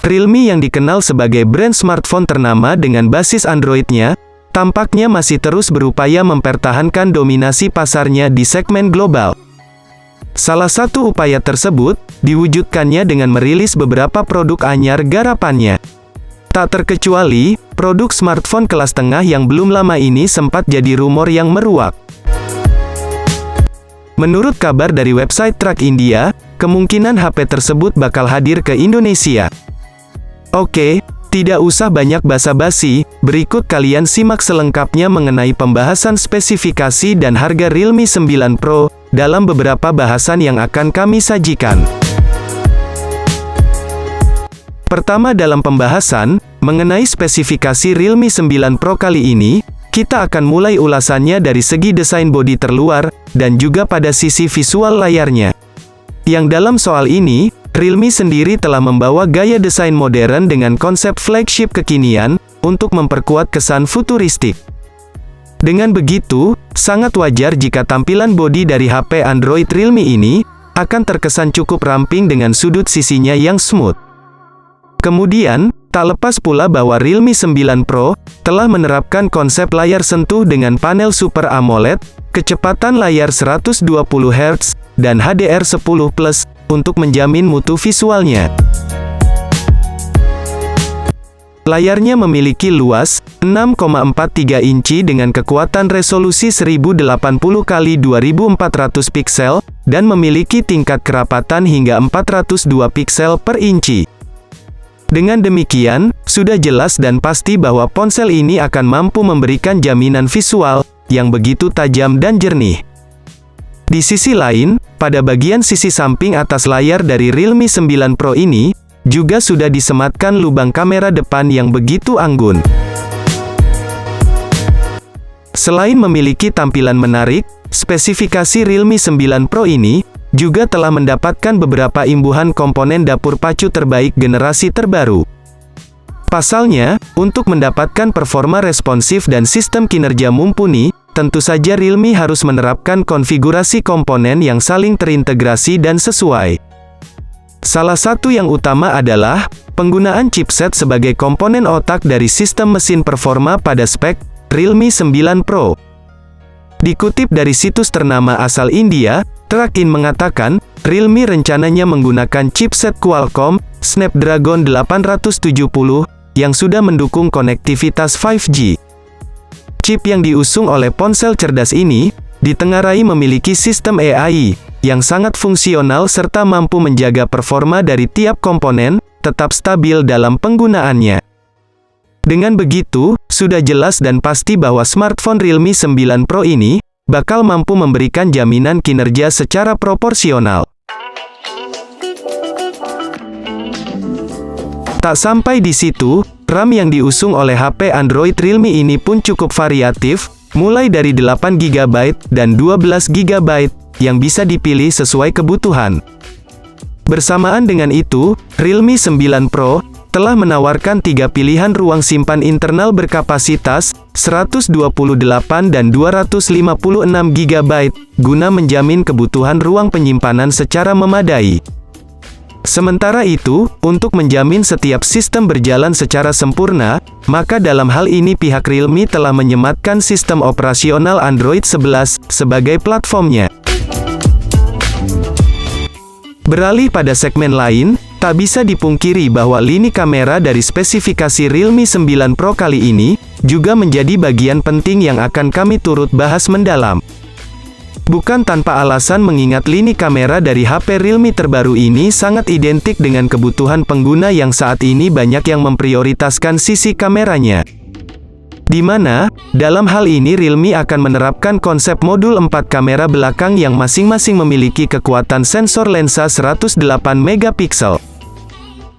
Realme yang dikenal sebagai brand smartphone ternama dengan basis Android-nya, tampaknya masih terus berupaya mempertahankan dominasi pasarnya di segmen global. Salah satu upaya tersebut, diwujudkannya dengan merilis beberapa produk anyar garapannya. Tak terkecuali, produk smartphone kelas tengah yang belum lama ini sempat jadi rumor yang meruak. Menurut kabar dari website Track India, kemungkinan HP tersebut bakal hadir ke Indonesia. Oke, tidak usah banyak basa-basi, berikut kalian simak selengkapnya mengenai pembahasan spesifikasi dan harga Realme 9 Pro, dalam beberapa bahasan yang akan kami sajikan. Pertama dalam pembahasan, mengenai spesifikasi Realme 9 Pro kali ini, kita akan mulai ulasannya dari segi desain bodi terluar, dan juga pada sisi visual layarnya. Yang dalam soal ini, Realme sendiri telah membawa gaya desain modern dengan konsep flagship kekinian, untuk memperkuat kesan futuristik. Dengan begitu, sangat wajar jika tampilan bodi dari HP Android Realme ini, akan terkesan cukup ramping dengan sudut sisinya yang smooth. Kemudian, tak lepas pula bahwa Realme 9 Pro, telah menerapkan konsep layar sentuh dengan panel Super AMOLED, kecepatan layar 120 Hz, dan HDR10+, untuk menjamin mutu visualnya. Layarnya memiliki luas 6,43 inci dengan kekuatan resolusi 1080x2400 piksel, dan memiliki tingkat kerapatan hingga 402 piksel per inci. Dengan demikian, sudah jelas dan pasti bahwa ponsel ini akan mampu memberikan jaminan visual yang begitu tajam dan jernih. Di sisi lain, pada bagian sisi samping atas layar dari Realme 9 Pro ini, juga sudah disematkan lubang kamera depan yang begitu anggun. Selain memiliki tampilan menarik, spesifikasi Realme 9 Pro ini juga telah mendapatkan beberapa imbuhan komponen dapur pacu terbaik generasi terbaru. Pasalnya, untuk mendapatkan performa responsif dan sistem kinerja mumpuni, tentu saja Realme harus menerapkan konfigurasi komponen yang saling terintegrasi dan sesuai. Salah satu yang utama adalah penggunaan chipset sebagai komponen otak dari sistem mesin performa pada spek Realme 9 Pro. Dikutip dari situs ternama asal India, Trackin mengatakan, Realme rencananya menggunakan chipset Qualcomm Snapdragon 870 yang sudah mendukung konektivitas 5G. Chip yang diusung oleh ponsel cerdas ini ditengarai memiliki sistem AI yang sangat fungsional serta mampu menjaga performa dari tiap komponen tetap stabil dalam penggunaannya. Dengan begitu, sudah jelas dan pasti bahwa smartphone Realme 9 Pro ini bakal mampu memberikan jaminan kinerja secara proporsional. Tak sampai di situ, RAM yang diusung oleh HP Android Realme ini pun cukup variatif, mulai dari 8GB dan 12GB, yang bisa dipilih sesuai kebutuhan. Bersamaan dengan itu, Realme 9 Pro telah menawarkan 3 pilihan ruang simpan internal berkapasitas 128 dan 256GB, guna menjamin kebutuhan ruang penyimpanan secara memadai. Sementara itu, untuk menjamin setiap sistem berjalan secara sempurna, maka dalam hal ini pihak Realme telah menyematkan sistem operasional Android 11 sebagai platformnya. Beralih pada segmen lain, tak bisa dipungkiri bahwa lini kamera dari spesifikasi Realme 9 Pro kali ini, juga menjadi bagian penting yang akan kami turut bahas mendalam. Bukan tanpa alasan mengingat lini kamera dari HP Realme terbaru ini sangat identik dengan kebutuhan pengguna yang saat ini banyak yang memprioritaskan sisi kameranya. Di mana, dalam hal ini Realme akan menerapkan konsep modul 4 kamera belakang yang masing-masing memiliki kekuatan sensor lensa 108 megapiksel.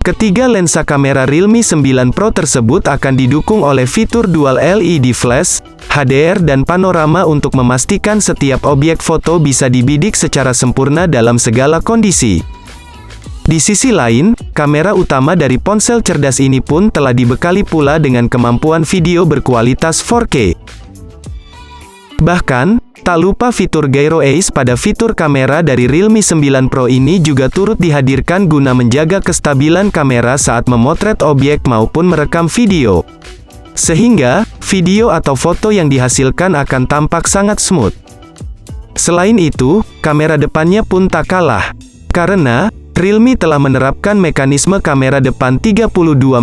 Ketiga lensa kamera Realme 9 Pro tersebut akan didukung oleh fitur Dual LED Flash, HDR dan panorama untuk memastikan setiap objek foto bisa dibidik secara sempurna dalam segala kondisi. Di sisi lain, kamera utama dari ponsel cerdas ini pun telah dibekali pula dengan kemampuan video berkualitas 4K. Bahkan, tak lupa fitur Gyro Ace pada fitur kamera dari Realme 9 Pro ini juga turut dihadirkan guna menjaga kestabilan kamera saat memotret objek maupun merekam video. Sehingga, video atau foto yang dihasilkan akan tampak sangat smooth. Selain itu, kamera depannya pun tak kalah. Karena, Realme telah menerapkan mekanisme kamera depan 32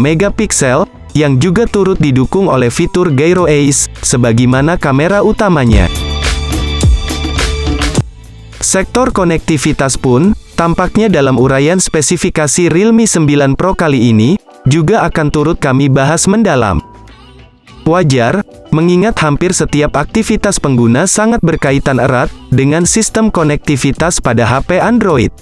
megapiksel, yang juga turut didukung oleh fitur Gyro Ace, sebagaimana kamera utamanya. Sektor konektivitas pun, tampaknya dalam uraian spesifikasi Realme 9 Pro kali ini, juga akan turut kami bahas mendalam. Wajar, mengingat hampir setiap aktivitas pengguna sangat berkaitan erat, dengan sistem konektivitas pada HP Android.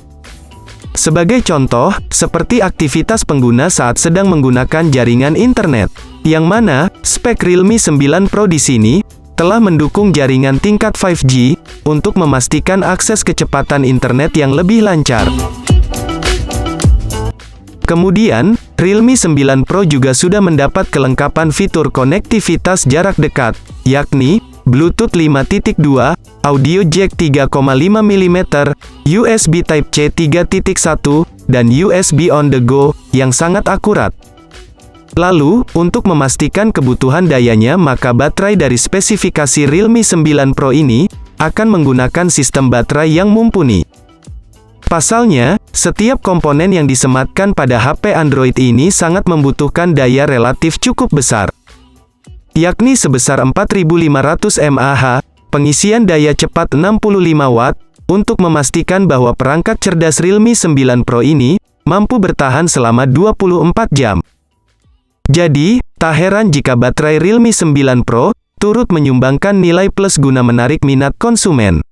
Sebagai contoh, seperti aktivitas pengguna saat sedang menggunakan jaringan internet, yang mana spek Realme 9 Pro di sini telah mendukung jaringan tingkat 5G untuk memastikan akses kecepatan internet yang lebih lancar. Kemudian, Realme 9 Pro juga sudah mendapat kelengkapan fitur konektivitas jarak dekat, yakni Bluetooth 5.2, audio jack 3,5 mm, USB Type-C 3.1, dan USB on the go, yang sangat akurat. Lalu, untuk memastikan kebutuhan dayanya maka baterai dari spesifikasi Realme 9 Pro ini, akan menggunakan sistem baterai yang mumpuni. Pasalnya, setiap komponen yang disematkan pada HP Android ini sangat membutuhkan daya relatif cukup besar, yakni sebesar 4500 mAh, pengisian daya cepat 65 Watt, untuk memastikan bahwa perangkat cerdas Realme 9 Pro ini, mampu bertahan selama 24 jam. Jadi, tak heran jika baterai Realme 9 Pro, turut menyumbangkan nilai plus guna menarik minat konsumen.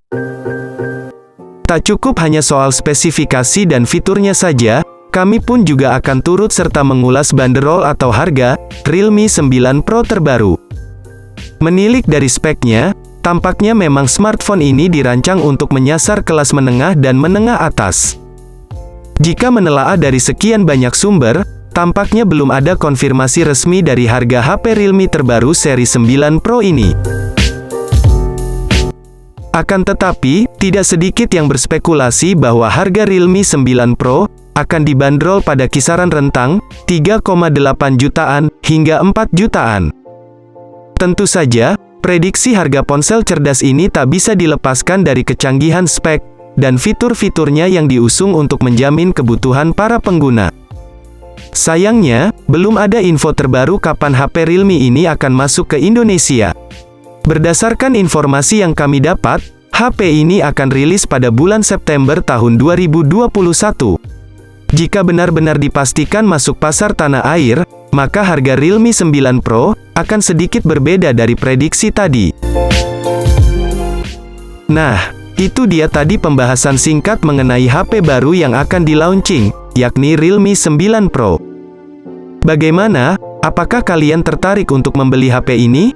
Tak cukup hanya soal spesifikasi dan fiturnya saja, kami pun juga akan turut serta mengulas banderol atau harga Realme 9 Pro terbaru. Menilik dari speknya, tampaknya memang smartphone ini dirancang untuk menyasar kelas menengah dan menengah atas. Jika menelaah dari sekian banyak sumber, tampaknya belum ada konfirmasi resmi dari harga HP Realme terbaru seri 9 Pro ini. Akan tetapi, tidak sedikit yang berspekulasi bahwa harga Realme 9 Pro akan dibanderol pada kisaran rentang 3,8 jutaan hingga 4 jutaan. Tentu saja, prediksi harga ponsel cerdas ini tak bisa dilepaskan dari kecanggihan spek dan fitur-fiturnya yang diusung untuk menjamin kebutuhan para pengguna. Sayangnya, belum ada info terbaru kapan HP Realme ini akan masuk ke Indonesia. Berdasarkan informasi yang kami dapat, HP ini akan rilis pada bulan September tahun 2021. Jika benar-benar dipastikan masuk pasar tanah air, maka harga Realme 9 Pro akan sedikit berbeda dari prediksi tadi. Nah, itu dia tadi pembahasan singkat mengenai HP baru yang akan di-launching, yakni Realme 9 Pro. Bagaimana? Apakah kalian tertarik untuk membeli HP ini?